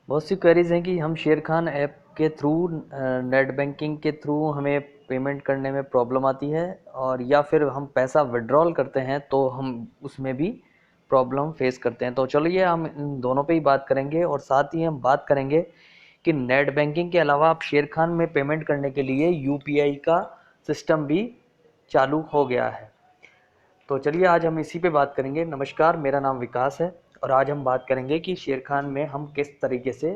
बहुत सी क्वेरीज हैं कि हम शेर खान ऐप के थ्रू नेट बैंकिंग के थ्रू हमें पेमेंट करने में प्रॉब्लम आती है, और या फिर हम पैसा विड्रॉल करते हैं तो हम उसमें भी प्रॉब्लम फेस करते हैं। तो चलिए हम इन दोनों पे ही बात करेंगे, और साथ ही हम बात करेंगे कि नेट बैंकिंग के अलावा आप शेर खान में पेमेंट करने के लिए यूपीआई का सिस्टम भी चालू हो गया है। तो चलिए आज हम इसी पे बात करेंगे। नमस्कार, मेरा नाम विकास है, और आज हम बात करेंगे कि शेर खान में हम किस तरीके से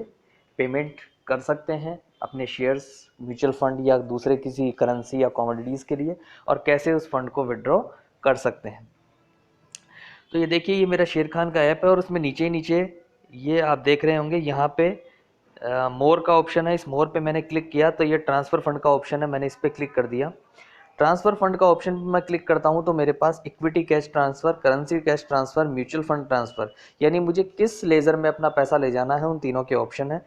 पेमेंट कर सकते हैं अपने शेयर्स, म्यूचुअल फंड या दूसरे किसी करेंसी या कमोडिटीज़ के लिए, और कैसे उस फंड को विड्रॉ कर सकते हैं। तो ये देखिए, ये मेरा शेर खान का ऐप है, और उसमें नीचे ही नीचे ये आप देख रहे होंगे, यहाँ पे मोर का ऑप्शन है। इस मोर पे मैंने क्लिक किया तो ये ट्रांसफ़र फंड का ऑप्शन है, मैंने इस पर क्लिक कर दिया। ट्रांसफ़र फंड का ऑप्शन मैं क्लिक करता हूं तो मेरे पास equity cash transfer, currency cash transfer, mutual fund transfer, यानी मुझे किस लेज़र में अपना पैसा ले जाना है उन तीनों के ऑप्शन है।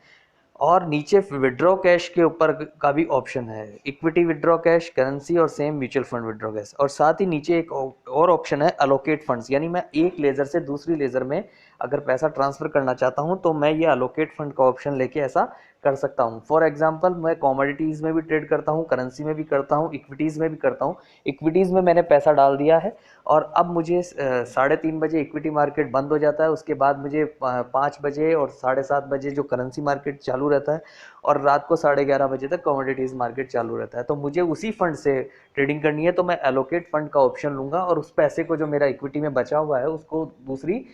और नीचे विड्रॉ कैश के ऊपर का भी ऑप्शन है, इक्विटी विड्रॉ कैश, करेंसी और same mutual fund withdraw cash. और साथ ही नीचे एक और ऑप्शन है अलोकेट फंड्स, यानी मैं एक लेज़र से दूसरी लेज़र में अगर पैसा ट्रांसफ़र करना चाहता हूं तो मैं ये अलोकेट फंड का ऑप्शन लेके ऐसा कर सकता हूं। फॉर एग्जांपल, मैं कमोडिटीज़ में भी ट्रेड करता हूं, करेंसी में भी करता हूं, इक्विटीज़ में भी करता हूं। इक्विटीज़ में मैंने पैसा डाल दिया है, और अब मुझे 3:30 बजे इक्विटी मार्केट बंद हो जाता है। उसके बाद मुझे 5 बजे और 7:30 बजे जो करेंसी मार्केट चालू रहता है, और रात को 11:30 बजे तक कमोडिटीज़ मार्केट चालू रहता है। तो मुझे उसी फंड से ट्रेडिंग करनी है, तो मैं एलोकेट फंड का ऑप्शन लूँगा, और उस पैसे को जो मेरा इक्विटी में बचा हुआ है उसको दूसरी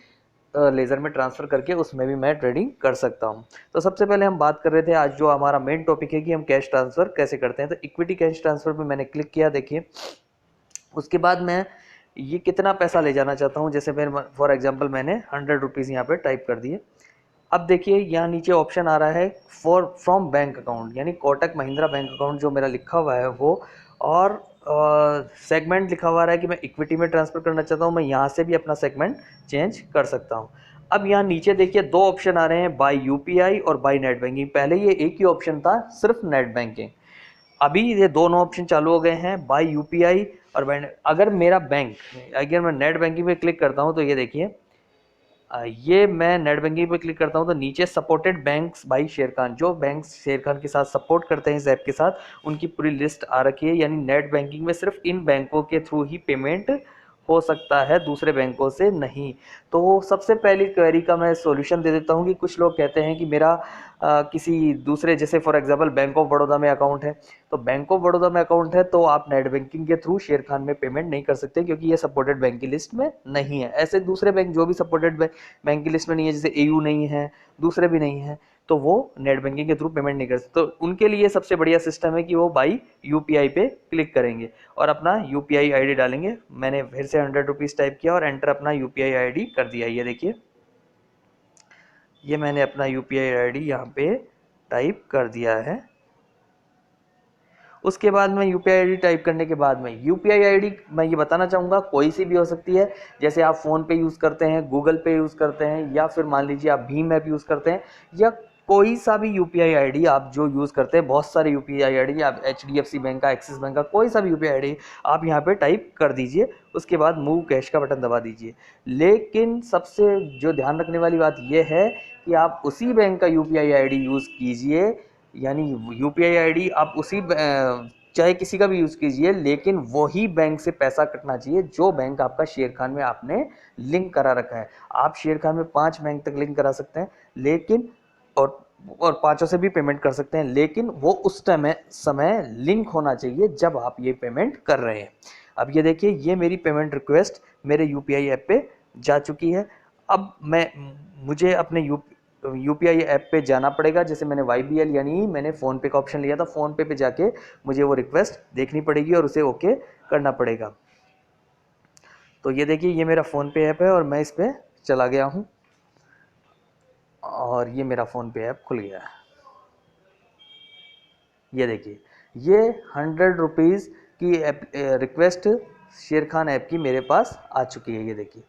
लेज़र में ट्रांसफ़र करके उसमें भी मैं ट्रेडिंग कर सकता हूँ। तो सबसे पहले हम बात कर रहे थे, आज जो हमारा मेन टॉपिक है कि हम कैश ट्रांसफ़र कैसे करते हैं। तो इक्विटी कैश ट्रांसफ़र पे मैंने क्लिक किया, देखिए। उसके बाद मैं ये कितना पैसा ले जाना चाहता हूँ, जैसे मैं फॉर एग्जांपल मैंने 100 रुपीज़ यहाँ पे टाइप कर दिए। अब देखिए यहाँ नीचे ऑप्शन आ रहा है फॉर फ्रॉम बैंक अकाउंट, यानी कोटक महिंद्रा बैंक अकाउंट जो मेरा लिखा हुआ है वो, और सेगमेंट लिखा हुआ है कि मैं इक्विटी में ट्रांसफ़र करना चाहता हूँ। मैं यहाँ से भी अपना सेगमेंट चेंज कर सकता हूँ। अब यहाँ नीचे देखिए दो ऑप्शन आ रहे हैं, बाय यूपीआई और बाय नेट बैंकिंग। पहले ये एक ही ऑप्शन था, सिर्फ नेट बैंकिंग। अभी ये दोनों ऑप्शन चालू हो गए हैं, बाय यूपीआई और बाय। अगर मेरा बैंक, अगर मैं नेट बैंकिंग पे क्लिक करता हूँ तो ये देखिए, ये मैं नेट बैंकिंग पे क्लिक करता हूँ तो नीचे सपोर्टेड बैंक्स बाई शेर खान, जो बैंक्स शेर खान के साथ सपोर्ट करते हैं इस ऐप के साथ, उनकी पूरी लिस्ट आ रखी है। यानी नेट बैंकिंग में सिर्फ इन बैंकों के थ्रू ही पेमेंट हो सकता है, दूसरे बैंकों से नहीं। तो सबसे पहली क्वेरी का मैं सॉल्यूशन दे देता हूँ कि कुछ लोग कहते हैं कि मेरा किसी दूसरे, जैसे for example bank of Baroda में अकाउंट है, तो बैंक ऑफ बड़ौदा में अकाउंट है तो आप नेट बैंकिंग के थ्रू शेर खान में पेमेंट नहीं कर सकते, क्योंकि ये सपोर्टेड बैंक की लिस्ट में नहीं है। ऐसे दूसरे बैंक जो भी सपोर्टेड बैंक की लिस्ट में नहीं है, जैसे एयू नहीं है, दूसरे भी नहीं है, तो वो नेट बैंकिंग के थ्रू पेमेंट नहीं कर सकते। तो उनके लिए सबसे बढ़िया सिस्टम है कि वो बाई यूपीआई पे क्लिक करेंगे और अपना यूपीआई आईडी डालेंगे। मैंने फिर से 100 रुपीज़ टाइप किया और एंटर अपना यूपीआई आईडी कर दिया। ये देखिए, ये मैंने अपना यूपीआई आईडी यहाँ पे टाइप कर दिया है। उसके बाद में यूपीआई आईडी टाइप करने के बाद में यूपीआई आईडी मैं ये बताना चाहूँगा कोई सी भी हो सकती है। जैसे आप फ़ोन पे यूज़ करते हैं, गूगल पे यूज़ करते हैं, या फिर मान लीजिए आप भीम ऐप यूज़ करते हैं, या कोई सा भी यूपीआई आईडी आप जो यूज़ करते हैं। बहुत सारे यूपीआई आईडी, आप एचडीएफसी बैंक का, एक्सिस बैंक का, कोई सा भी यूपीआई आईडी आप यहाँ पे टाइप कर दीजिए। उसके बाद मूव कैश का बटन दबा दीजिए। लेकिन सबसे जो ध्यान रखने वाली बात यह है कि आप उसी बैंक का यूपीआई आईडी यूज़ कीजिए, यानी यूपीआई आईडी आप उसी चाहे किसी का भी यूज़ कीजिए, लेकिन वही बैंक से पैसा कटना चाहिए जो बैंक आपका शेर खान में आपने लिंक करा रखा है। आप शेर खान में 5 बैंक तक लिंक करा सकते हैं, लेकिन और पांचों से भी पेमेंट कर सकते हैं, लेकिन वो उस समय लिंक होना चाहिए जब आप ये पेमेंट कर रहे हैं। अब ये देखिए, ये मेरी पेमेंट रिक्वेस्ट मेरे यूपीआई ऐप पे जा चुकी है। अब मुझे अपने यूपीआई ऐप पे जाना पड़ेगा। जैसे मैंने वाईबीएल यानी मैंने फ़ोन पे का ऑप्शन लिया था, फ़ोन पे जाके मुझे वो रिक्वेस्ट देखनी पड़ेगी और उसे ओके करना पड़ेगा। तो ये देखिए, ये मेरा फ़ोन पे ऐप है और मैं इस पर चला गया हूँ, और ये मेरा फ़ोन पे ऐप खुल गया है। ये देखिए, ये 100 रुपीज़ की रिक्वेस्ट शेर खान ऐप की मेरे पास आ चुकी है। ये देखिए,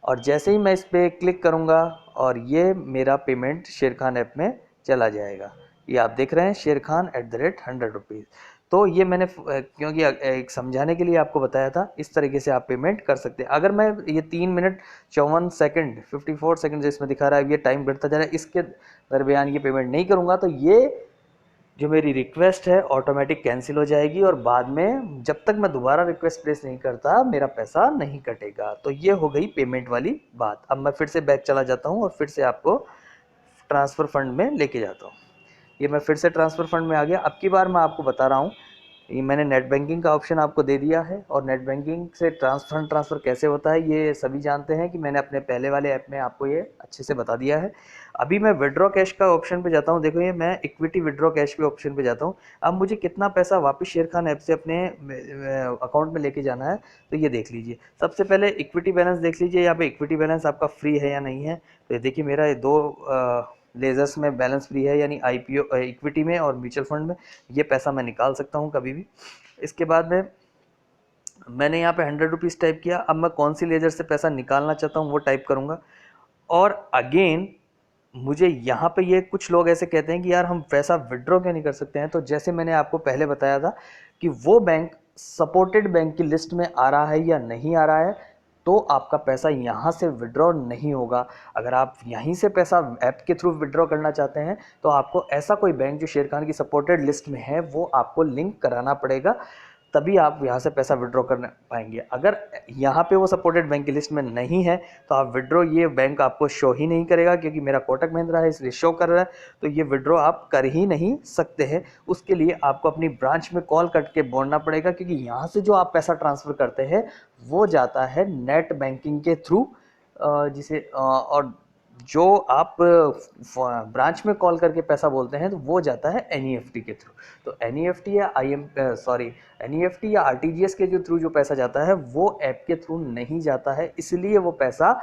और जैसे ही मैं इस पर क्लिक करूँगा और ये मेरा पेमेंट शेर खान ऐप में चला जाएगा। ये आप देख रहे हैं, शेर खान @100 रुपीज़। तो ये मैंने क्योंकि एक समझाने के लिए आपको बताया था, इस तरीके से आप पेमेंट कर सकते हैं। अगर मैं ये 3 मिनट 54 सेकंड 54 सेकंड जिसमें दिखा रहा है ये टाइम बढ़ता जा रहा है, इसके दरमियान ये पेमेंट नहीं करूँगा तो ये जो मेरी रिक्वेस्ट है ऑटोमेटिक कैंसिल हो जाएगी और बाद में जब तक मैं दोबारा रिक्वेस्ट प्लेस नहीं करता मेरा पैसा नहीं कटेगा। तो ये हो गई पेमेंट वाली बात। अब मैं फिर से बैक चला जाता हूँ और फिर से आपको ट्रांसफ़र फंड में लेके जाता हूँ। ये मैं फिर से ट्रांसफ़र फंड में आ गया। अब की बार मैं आपको बता रहा हूँ, ये मैंने नेट बैंकिंग का ऑप्शन आपको दे दिया है और नेट बैंकिंग से ट्रांसफ़र कैसे होता है ये सभी जानते हैं कि मैंने अपने पहले वाले ऐप में आपको ये अच्छे से बता दिया है। अभी मैं विड्रॉ कैश का ऑप्शन पे जाता हूँ। देखो ये मैं इक्विटी विड्रॉ कैश के ऑप्शन पे जाता हूँ। अब मुझे कितना पैसा वापस शेरखान ऐप से अपने अकाउंट में लेके जाना है तो ये देख लीजिए। सबसे पहले इक्विटी बैलेंस देख लीजिए, यहाँ पे इक्विटी बैलेंस आपका फ्री है या नहीं है। तो देखिए मेरा ये 2 लेजर्स में बैलेंस फ्री है, यानी आईपीओ इक्विटी में और म्यूचुअल फंड में ये पैसा मैं निकाल सकता हूँ कभी भी। इसके बाद में मैंने यहाँ पे 100 रुपीज़ टाइप किया। अब मैं कौन सी लेजर से पैसा निकालना चाहता हूँ वो टाइप करूँगा। और अगेन मुझे यहाँ पे ये कुछ लोग ऐसे कहते हैं कि यार हम पैसा विड्रॉ क्यों नहीं कर सकते हैं। तो जैसे मैंने आपको पहले बताया था कि वो बैंक सपोर्टेड बैंक की लिस्ट में आ रहा है या नहीं आ रहा है, तो आपका पैसा यहाँ से विड्रॉ नहीं होगा। अगर आप यहीं से पैसा ऐप के थ्रू विड्रॉ करना चाहते हैं तो आपको ऐसा कोई बैंक जो शेरखान की सपोर्टेड लिस्ट में है वो आपको लिंक कराना पड़ेगा, तभी आप यहाँ से पैसा विड्रॉ कर पाएंगे। अगर यहाँ पे वो सपोर्टेड बैंक की लिस्ट में नहीं है तो आप विड्रॉ, ये बैंक आपको शो ही नहीं करेगा क्योंकि मेरा कोटक महिंद्रा है इसलिए शो कर रहा है, तो ये विड्रॉ आप कर ही नहीं सकते हैं। उसके लिए आपको अपनी ब्रांच में कॉल करके बोलना पड़ेगा, क्योंकि यहाँ से जो आप पैसा ट्रांसफ़र करते हैं वो जाता है नेट बैंकिंग के थ्रू, जिसे और जो आप ब्रांच में कॉल करके पैसा बोलते हैं तो वो जाता है एनईएफटी के थ्रू। तो एनईएफटी या एनईएफटी या आरटीजीएस के जो थ्रू जो पैसा जाता है वो ऐप के थ्रू नहीं जाता है, इसलिए वो पैसा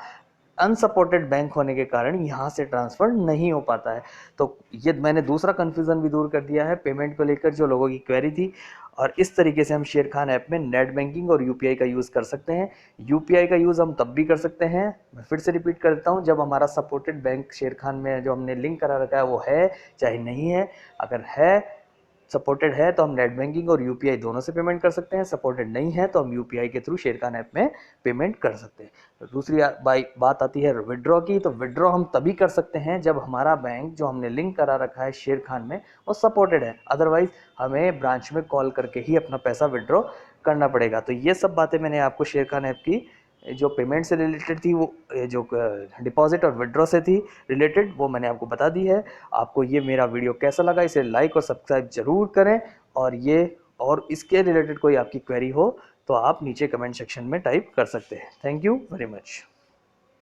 अनसपोर्टेड बैंक होने के कारण यहाँ से ट्रांसफ़र नहीं हो पाता है। तो ये मैंने दूसरा कन्फ्यूज़न भी दूर कर दिया है पेमेंट को लेकर जो लोगों की क्वेरी थी। और इस तरीके से हम शेरखान ऐप में नेट बैंकिंग और यूपीआई का यूज़ कर सकते हैं। यूपीआई का यूज़ हम तब भी कर सकते हैं, मैं फिर से रिपीट कर देता हूँ, जब हमारा सपोर्टेड बैंक शेरखान में जो हमने लिंक करा रखा है वो है चाहे नहीं है। अगर है, सपोर्टेड है तो हम नेट बैंकिंग और यूपीआई दोनों से पेमेंट कर सकते हैं। सपोर्टेड नहीं है तो हम यूपीआई के थ्रू शेरखान ऐप में पेमेंट कर सकते हैं। तो दूसरी बात आती है विड्रॉ की। तो विड्रॉ हम तभी कर सकते हैं जब हमारा बैंक जो हमने लिंक करा रखा है शेरखान में वो सपोर्टेड है, अदरवाइज हमें ब्रांच में कॉल करके ही अपना पैसा विड्रॉ करना पड़ेगा। तो ये सब बातें मैंने आपको शेरखान ऐप की जो पेमेंट से रिलेटेड थी, वो जो डिपॉजिट और विड्रॉ से थी रिलेटेड, वो मैंने आपको बता दी है। आपको ये मेरा वीडियो कैसा लगा इसे लाइक और सब्सक्राइब जरूर करें, और इसके रिलेटेड कोई आपकी क्वेरी हो तो आप नीचे कमेंट सेक्शन में टाइप कर सकते हैं। Thank you very much.